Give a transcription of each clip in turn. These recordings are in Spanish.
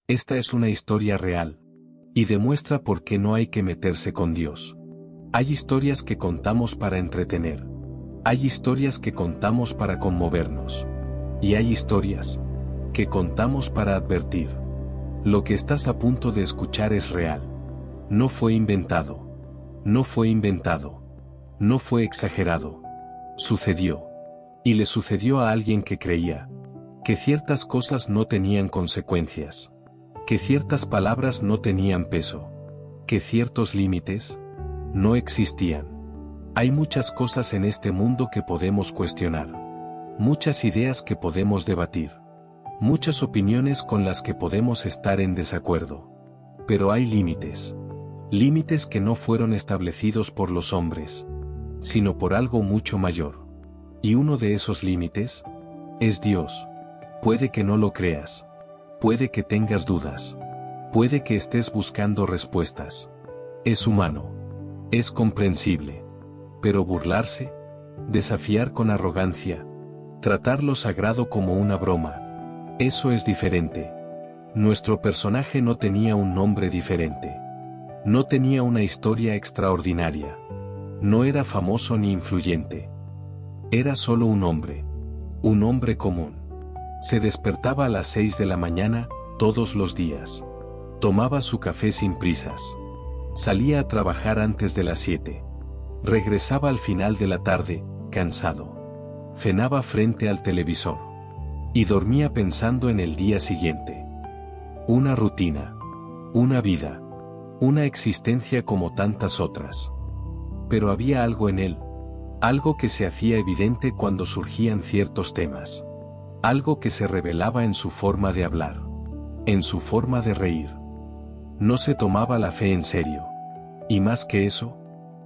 Esta es una historia real. Y demuestra por qué no hay que meterse con Dios. Hay historias que contamos para entretener. Hay historias que contamos para conmovernos. Y hay historias que contamos para advertir. Lo que estás a punto de escuchar es real. No fue inventado. No fue inventado. No fue exagerado. Sucedió. Y le sucedió a alguien que creía que ciertas cosas no tenían consecuencias, que ciertas palabras no tenían peso, que ciertos límites no existían. Hay muchas cosas en este mundo que podemos cuestionar, muchas ideas que podemos debatir, muchas opiniones con las que podemos estar en desacuerdo. Pero hay límites. Límites que no fueron establecidos por los hombres, sino por algo mucho mayor. Y uno de esos límites es Dios. Puede que no lo creas. Puede que tengas dudas. Puede que estés buscando respuestas. Es humano. Es comprensible. Pero burlarse, desafiar con arrogancia, tratar lo sagrado como una broma, eso es diferente. Nuestro personaje no tenía un nombre diferente. No tenía una historia extraordinaria. No era famoso ni influyente. Era solo un hombre común. Se despertaba a las 6 de la mañana, todos los días. Tomaba su café sin prisas. Salía a trabajar antes de las 7. Regresaba al final de la tarde, cansado. Cenaba frente al televisor. Y dormía pensando en el día siguiente. Una rutina. Una vida. Una existencia como tantas otras. Pero había algo en él. Algo que se hacía evidente cuando surgían ciertos temas. Algo que se revelaba en su forma de hablar. En su forma de reír. No se tomaba la fe en serio. Y más que eso,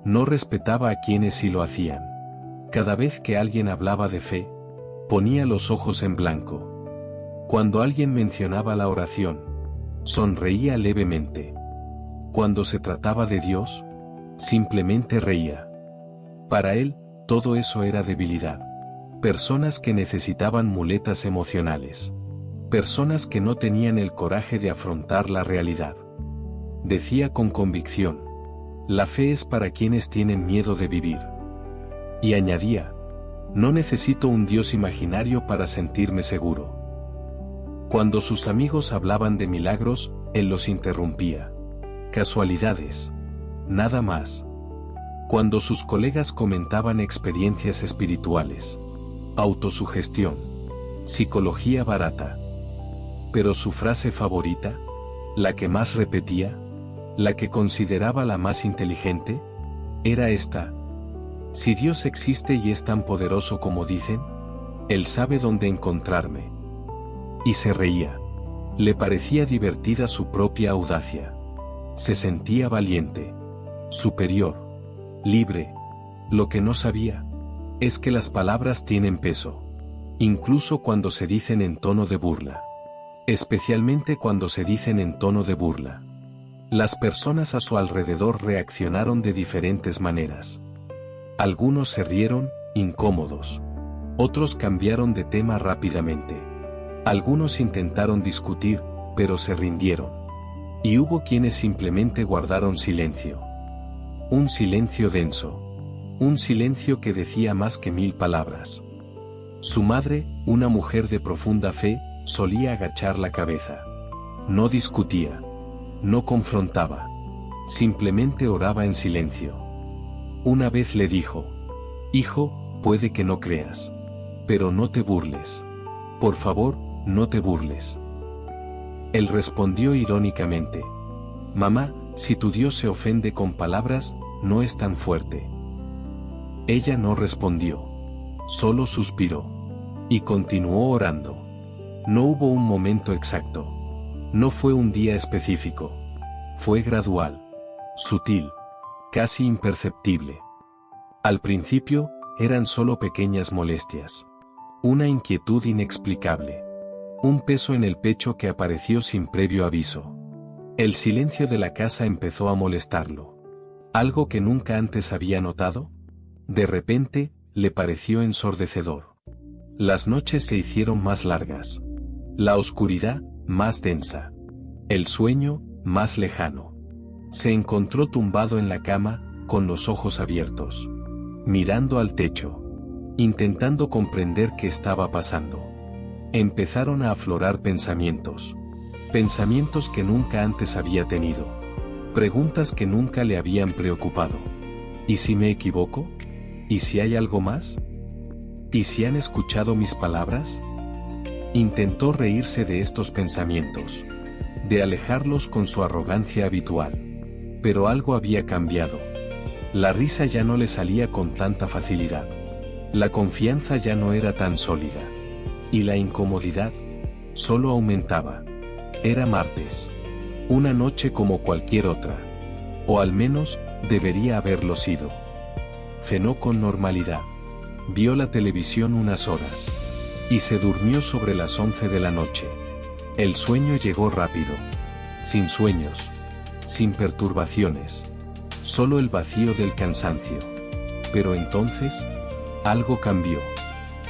no respetaba a quienes sí lo hacían. Cada vez que alguien hablaba de fe, ponía los ojos en blanco. Cuando alguien mencionaba la oración, sonreía levemente. Cuando se trataba de Dios, simplemente reía. Para él, todo eso era debilidad. Personas que necesitaban muletas emocionales. Personas que no tenían el coraje de afrontar la realidad. Decía con convicción: la fe es para quienes tienen miedo de vivir. Y añadía: no necesito un Dios imaginario para sentirme seguro. Cuando sus amigos hablaban de milagros, él los interrumpía. Casualidades. Nada más. Cuando sus colegas comentaban experiencias espirituales, autosugestión, psicología barata. Pero su frase favorita, la que más repetía, la que consideraba la más inteligente, era esta: si Dios existe y es tan poderoso como dicen, Él sabe dónde encontrarme. Y se reía. Le parecía divertida su propia audacia. Se sentía valiente, superior, libre. Lo que no sabía es que las palabras tienen peso, incluso cuando se dicen en tono de burla. Especialmente cuando se dicen en tono de burla. Las personas a su alrededor reaccionaron de diferentes maneras. Algunos se rieron, incómodos. Otros cambiaron de tema rápidamente. Algunos intentaron discutir, pero se rindieron. Y hubo quienes simplemente guardaron silencio. Un silencio denso. Un silencio que decía más que 1000 palabras. Su madre, una mujer de profunda fe, solía agachar la cabeza. No discutía. No confrontaba. Simplemente oraba en silencio. Una vez le dijo: hijo, puede que no creas. Pero no te burles. Por favor, no te burles. Él respondió irónicamente: mamá, si tu Dios se ofende con palabras, no es tan fuerte. Ella no respondió. Solo suspiró. Y continuó orando. No hubo un momento exacto. No fue un día específico. Fue gradual. Sutil. Casi imperceptible. Al principio, eran solo pequeñas molestias. Una inquietud inexplicable. Un peso en el pecho que apareció sin previo aviso. El silencio de la casa empezó a molestarlo. Algo que nunca antes había notado. De repente, le pareció ensordecedor. Las noches se hicieron más largas. La oscuridad, más densa. El sueño, más lejano. Se encontró tumbado en la cama, con los ojos abiertos, mirando al techo, intentando comprender qué estaba pasando. Empezaron a aflorar pensamientos. Pensamientos que nunca antes había tenido. Preguntas que nunca le habían preocupado. ¿Y si me equivoco? ¿Y si hay algo más? ¿Y si han escuchado mis palabras? Intentó reírse de estos pensamientos, de alejarlos con su arrogancia habitual. Pero algo había cambiado. La risa ya no le salía con tanta facilidad. La confianza ya no era tan sólida. Y la incomodidad solo aumentaba. Era martes. Una noche como cualquier otra. O al menos, debería haberlo sido. Cenó con normalidad. Vio la televisión unas horas. Y se durmió sobre las 11 de la noche. El sueño llegó rápido. Sin sueños. Sin perturbaciones. Solo el vacío del cansancio. Pero entonces, algo cambió.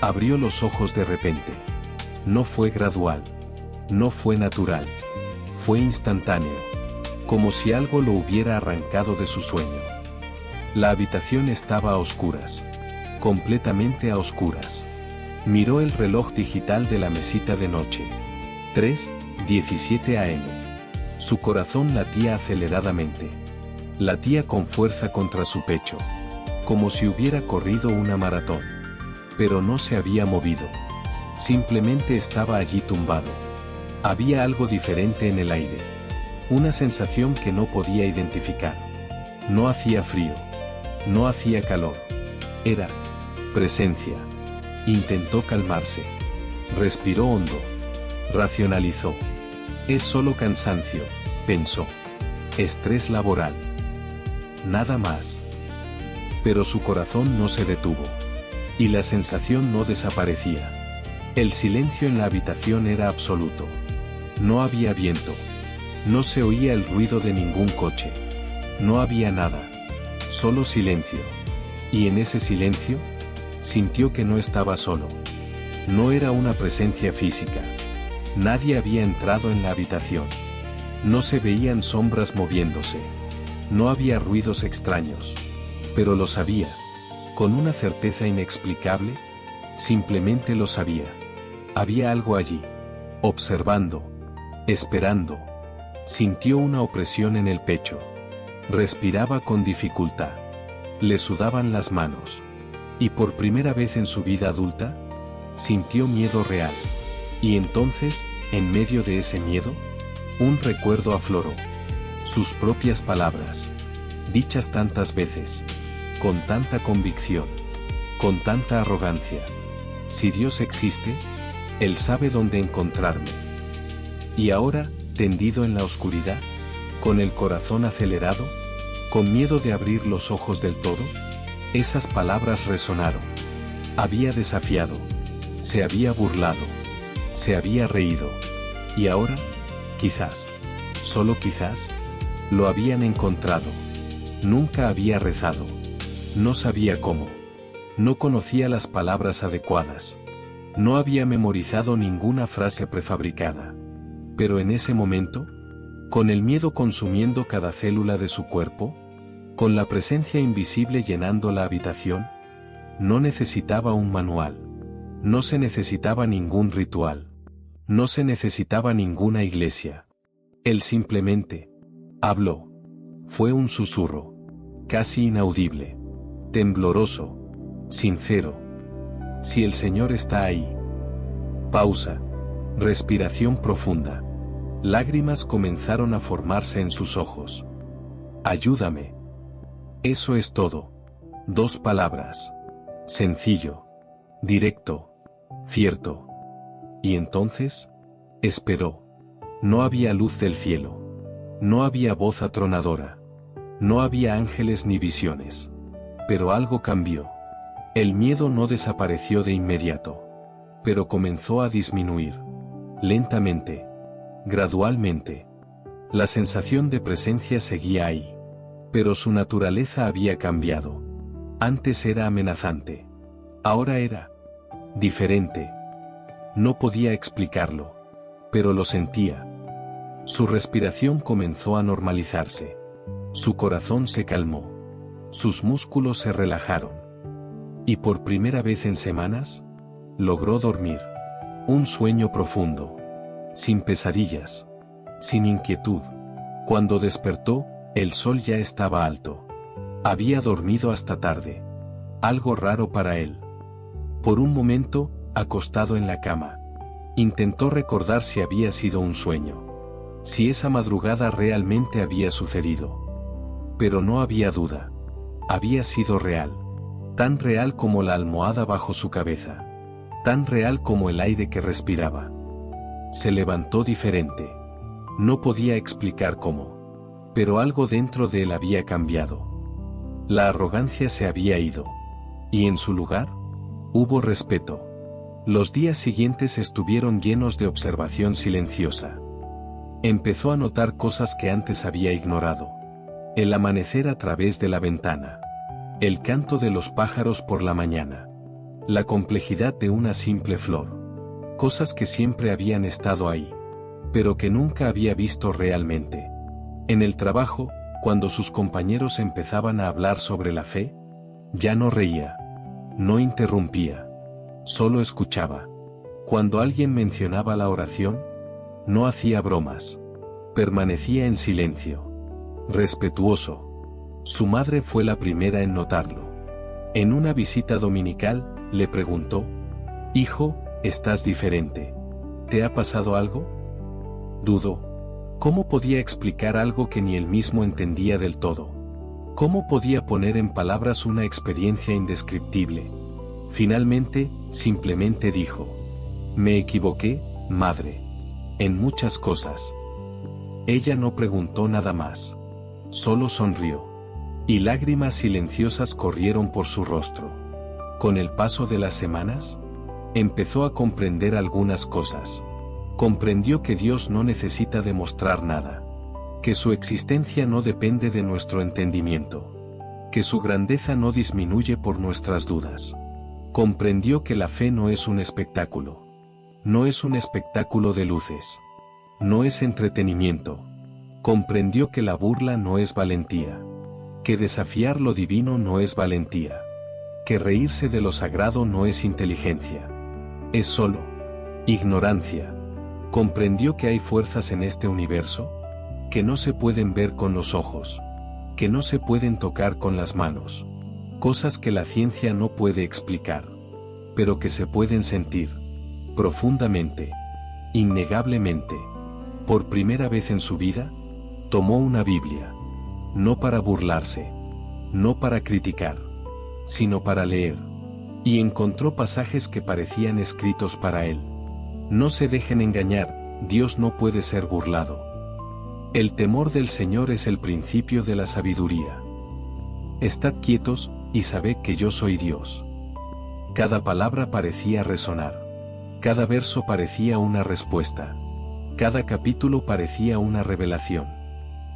Abrió los ojos de repente. No fue gradual. No fue natural. Fue instantáneo. Como si algo lo hubiera arrancado de su sueño. La habitación estaba a oscuras. Completamente a oscuras. Miró el reloj digital de la mesita de noche. 3:17 am. Su corazón latía aceleradamente. Latía con fuerza contra su pecho. Como si hubiera corrido una maratón. Pero no se había movido. Simplemente estaba allí tumbado. Había algo diferente en el aire. Una sensación que no podía identificar. No hacía frío. No hacía calor. Era presencia. Intentó calmarse. Respiró hondo. Racionalizó. Es solo cansancio, pensó. Estrés laboral. Nada más. Pero su corazón no se detuvo. Y la sensación no desaparecía. El silencio en la habitación era absoluto. No había viento. No se oía el ruido de ningún coche. No había nada. Solo silencio. Y en ese silencio, sintió que no estaba solo. No era una presencia física. Nadie había entrado en la habitación. No se veían sombras moviéndose. No había ruidos extraños. Pero lo sabía. Con una certeza inexplicable, simplemente lo sabía. Había algo allí. Observando. Esperando. Sintió una opresión en el pecho. Respiraba con dificultad. Le sudaban las manos. Y por primera vez en su vida adulta, sintió miedo real. Y entonces, en medio de ese miedo, un recuerdo afloró. Sus propias palabras. Dichas tantas veces. Con tanta convicción. Con tanta arrogancia. Si Dios existe, Él sabe dónde encontrarme. Y ahora, tendido en la oscuridad, con el corazón acelerado, con miedo de abrir los ojos del todo, esas palabras resonaron. Había desafiado. Se había burlado. Se había reído. Y ahora, quizás, solo quizás, lo habían encontrado. Nunca había rezado. No sabía cómo. No conocía las palabras adecuadas. No había memorizado ninguna frase prefabricada. Pero en ese momento, con el miedo consumiendo cada célula de su cuerpo, con la presencia invisible llenando la habitación, no necesitaba un manual. No se necesitaba ningún ritual. No se necesitaba ninguna iglesia. Él simplemente habló. Fue un susurro, casi inaudible, tembloroso, sincero. Si el Señor está ahí. Pausa. Respiración profunda. Lágrimas comenzaron a formarse en sus ojos. Ayúdame. Eso es todo. 2 palabras. Sencillo. Directo. Cierto. Y entonces, esperó. No había luz del cielo. No había voz atronadora. No había ángeles ni visiones. Pero algo cambió. El miedo no desapareció de inmediato. Pero comenzó a disminuir. Lentamente. Gradualmente. La sensación de presencia seguía ahí. Pero su naturaleza había cambiado. Antes era amenazante. Ahora era diferente. No podía explicarlo. Pero lo sentía. Su respiración comenzó a normalizarse. Su corazón se calmó. Sus músculos se relajaron. Y por primera vez en semanas, logró dormir. Un sueño profundo. Sin pesadillas. Sin inquietud. Cuando despertó, el sol ya estaba alto. Había dormido hasta tarde. Algo raro para él. Por un momento, acostado en la cama, intentó recordar si había sido un sueño. Si esa madrugada realmente había sucedido. Pero no había duda. Había sido real. Tan real como la almohada bajo su cabeza. Tan real como el aire que respiraba. Se levantó diferente. No podía explicar cómo. Pero algo dentro de él había cambiado. La arrogancia se había ido. Y en su lugar, hubo respeto. Los días siguientes estuvieron llenos de observación silenciosa. Empezó a notar cosas que antes había ignorado. El amanecer a través de la ventana. El canto de los pájaros por la mañana. La complejidad de una simple flor. Cosas que siempre habían estado ahí, pero que nunca había visto realmente. En el trabajo, cuando sus compañeros empezaban a hablar sobre la fe, ya no reía. No interrumpía. Solo escuchaba. Cuando alguien mencionaba la oración, no hacía bromas. Permanecía en silencio. Respetuoso. Su madre fue la primera en notarlo. En una visita dominical, le preguntó: «Hijo, estás diferente. ¿Te ha pasado algo?» Dudó. ¿Cómo podía explicar algo que ni él mismo entendía del todo? ¿Cómo podía poner en palabras una experiencia indescriptible? Finalmente, simplemente dijo: «Me equivoqué, madre. En muchas cosas». Ella no preguntó nada más. Solo sonrió. Y lágrimas silenciosas corrieron por su rostro. Con el paso de las semanas, empezó a comprender algunas cosas. Comprendió que Dios no necesita demostrar nada. Que su existencia no depende de nuestro entendimiento. Que su grandeza no disminuye por nuestras dudas. Comprendió que la fe no es un espectáculo. No es un espectáculo de luces. No es entretenimiento. Comprendió que la burla no es valentía. Que desafiar lo divino no es valentía. Que reírse de lo sagrado no es inteligencia. Es solo ignorancia. Comprendió que hay fuerzas en este universo que no se pueden ver con los ojos, que no se pueden tocar con las manos, cosas que la ciencia no puede explicar, pero que se pueden sentir profundamente, innegablemente. Por primera vez en su vida, tomó una Biblia, no para burlarse, no para criticar, sino para leer, y encontró pasajes que parecían escritos para él. No se dejen engañar, Dios no puede ser burlado. El temor del Señor es el principio de la sabiduría. Estad quietos, y sabed que yo soy Dios. Cada palabra parecía resonar. Cada verso parecía una respuesta. Cada capítulo parecía una revelación.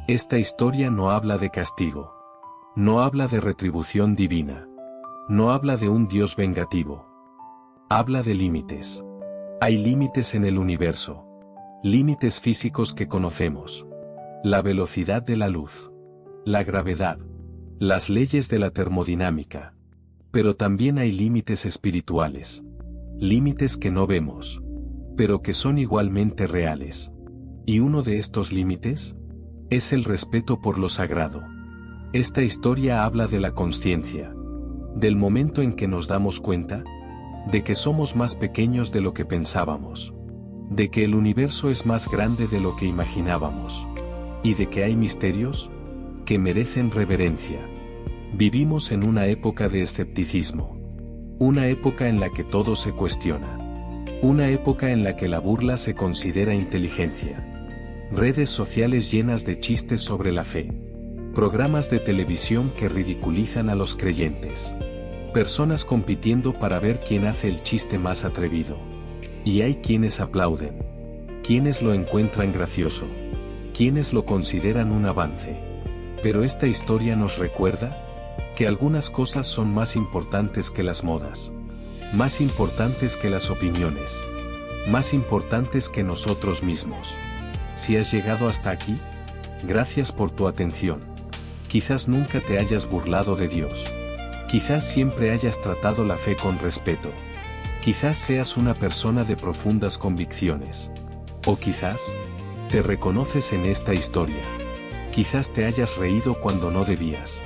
Esta historia no habla de castigo. No habla de retribución divina. No habla de un Dios vengativo. Habla de límites. Hay límites en el universo. Límites físicos que conocemos. La velocidad de la luz. La gravedad. Las leyes de la termodinámica. Pero también hay límites espirituales. Límites que no vemos, pero que son igualmente reales. Y uno de estos límites es el respeto por lo sagrado. Esta historia habla de la consciencia, del momento en que nos damos cuenta de que somos más pequeños de lo que pensábamos, de que el universo es más grande de lo que imaginábamos, y de que hay misterios que merecen reverencia. Vivimos en una época de escepticismo. Una época en la que todo se cuestiona. Una época en la que la burla se considera inteligencia. Redes sociales llenas de chistes sobre la fe. Programas de televisión que ridiculizan a los creyentes. Personas compitiendo para ver quién hace el chiste más atrevido. Y hay quienes aplauden. Quienes lo encuentran gracioso. Quienes lo consideran un avance. Pero esta historia nos recuerda que algunas cosas son más importantes que las modas, más importantes que las opiniones, más importantes que nosotros mismos. Si has llegado hasta aquí, gracias por tu atención. Quizás nunca te hayas burlado de Dios. Quizás siempre hayas tratado la fe con respeto. Quizás seas una persona de profundas convicciones. O quizás te reconoces en esta historia. Quizás te hayas reído cuando no debías.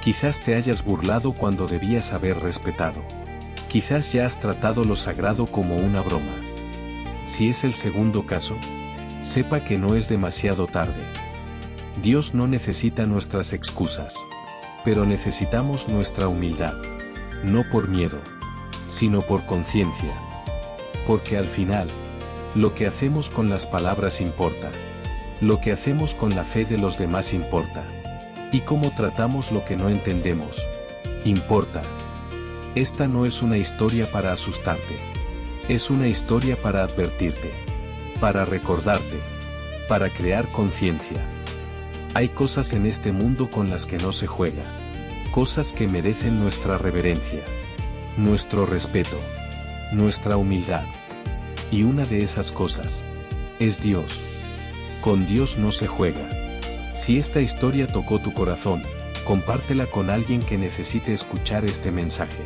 Quizás te hayas burlado cuando debías haber respetado. Quizás ya has tratado lo sagrado como una broma. Si es el segundo caso, sepa que no es demasiado tarde. Dios no necesita nuestras excusas, pero necesitamos nuestra humildad. No por miedo, sino por conciencia. Porque al final, lo que hacemos con las palabras importa. Lo que hacemos con la fe de los demás importa. Y cómo tratamos lo que no entendemos, importa. Esta no es una historia para asustarte. Es una historia para advertirte, para recordarte, para crear conciencia. Hay cosas en este mundo con las que no se juega. Cosas que merecen nuestra reverencia, nuestro respeto, nuestra humildad. Y una de esas cosas es Dios. Con Dios no se juega. Si esta historia tocó tu corazón, compártela con alguien que necesite escuchar este mensaje.